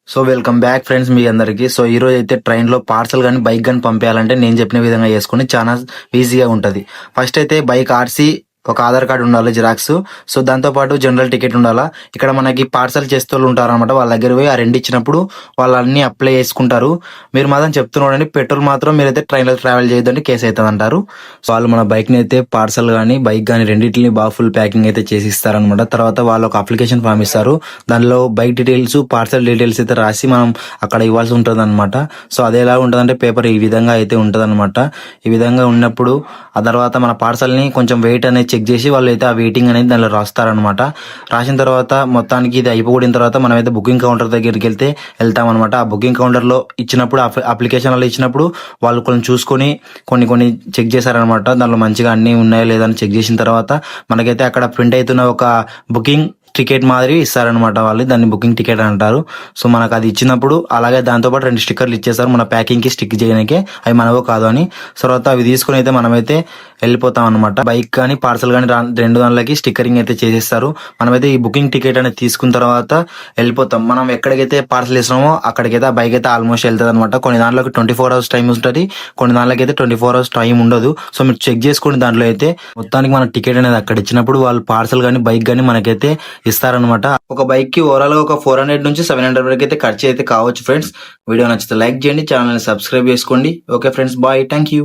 So welcome back friends మీ అందరికి. So ఈ రోజు అయితే ట్రైన్ లో పార్సల్ కానీ బైక్ కానీ పంపించాలంటే నేను చెప్పిన విధంగా చేసుకుని చాలా ఈజీగా ఉంటది. ఫస్ట్ అయితే బైక్ ఆర్సీ, ఒక ఆధార్ కార్డు ఉండాలి జిరాక్స్. సో దాంతో పాటు జనరల్ టికెట్ ఉండాలా. ఇక్కడ మనకి పార్సల్ చేస్తూ ఉంటారు అనమాట. వాళ్ళ దగ్గర పోయి ఆ రెండు ఇచ్చినప్పుడు వాళ్ళు అన్ని అప్లై చేసుకుంటారు. మీరు మాత్రం చెప్తున్నారండి, పెట్రోల్ మాత్రం మీరైతే ట్రైన్ లో ట్రావెల్ చేయొద్దండి, కేసు అవుతుంది అంటారు. సో వాళ్ళు మన బైక్ ని అయితే పార్సల్ కానీ బైక్ కానీ రెండింటిని బాగా ఫుల్ ప్యాకింగ్ అయితే చేసి ఇస్తారనమాట. తర్వాత వాళ్ళు ఒక అప్లికేషన్ ఫామ్ ఇస్తారు. దానిలో బైక్ డీటెయిల్స్, పార్సల్ డీటెయిల్స్ అయితే రాసి మనం అక్కడ ఇవ్వాల్సి ఉంటుంది అనమాట. సో అదే ఎలా ఉంటుందంటే పేపర్ ఈ విధంగా అయితే ఉంటుంది అనమాట. ఈ విధంగా ఉన్నప్పుడు ఆ తర్వాత మన పార్సల్ ని కొంచెం వెయిట్ అనేది చెక్ చేసి వాళ్ళు అయితే ఆ వెయిటింగ్ అనేది దానిలో రాస్తారనమాట. రాసిన తర్వాత మొత్తానికి ఇది అయిపోయిన తర్వాత మనం అయితే బుకింగ్ కౌంటర్ దగ్గరికి వెళ్తాం అనమాట. ఆ బుకింగ్ కౌంటర్ లో ఇచ్చినప్పుడు అప్లికేషన్ లో ఇచ్చినప్పుడు వాళ్ళు కొంచెం చూసుకొని కొన్ని చెక్ చేశారనమాట. దానిలో మంచిగా అన్ని ఉన్నాయో లేదని చెక్ చేసిన తర్వాత మనకైతే అక్కడ ప్రింట్ అవుతున్న ఒక బుకింగ్ టికెట్ మాదిరి ఇస్తారనమాట. వాళ్ళు దాన్ని బుకింగ్ టికెట్ అంటారు. సో మనకు అది ఇచ్చినప్పుడు అలాగే దాంతో పాటు 2 స్టిక్కర్లు ఇచ్చేస్తారు మన ప్యాకింగ్ కి స్టిక్ చేయడానికి, అవి మనవో కాదు అని. తర్వాత అవి తీసుకుని అయితే మనమైతే వెళ్ళిపోతాం అనమాట. బైక్ కానీ పార్సల్ కానీ రెండు దానిలకి స్టిక్కరింగ్ అయితే చేసేస్తారు. మనమైతే ఈ బుకింగ్ టికెట్ అనేది తీసుకున్న తర్వాత వెళ్ళిపోతాం. మనం ఎక్కడికైతే పార్సల్ ఇస్తున్నామో అక్కడికైతే ఆ బైక్ అయితే ఆల్మోస్ట్ వెళ్తుంది అనమాట. కొన్ని దాంట్లోకి 24 hours టైం ఉంటుంది, కొన్ని దాంట్లోకి అయితే 24 hours టైం ఉండదు. సో మీరు చెక్ చేసుకోండి. దాంట్లో అయితే మొత్తానికి మన టికెట్ అనేది అక్కడ ఇచ్చినప్పుడు వాళ్ళు పార్సల్ కానీ బైక్ కానీ మనకైతే ఇస్తారనమాట. ఒక బైక్ కి ఓవరాల్ గా ఒక 400 నుంచి 700 వరకు అయితే ఖర్చు అయితే కావచ్చు ఫ్రెండ్స్. వీడియో నచ్చితే లైక్ చేయండి, ఛానల్ ని సబ్స్క్రైబ్ చేసుకోండి. Okay friends, bye, thank you.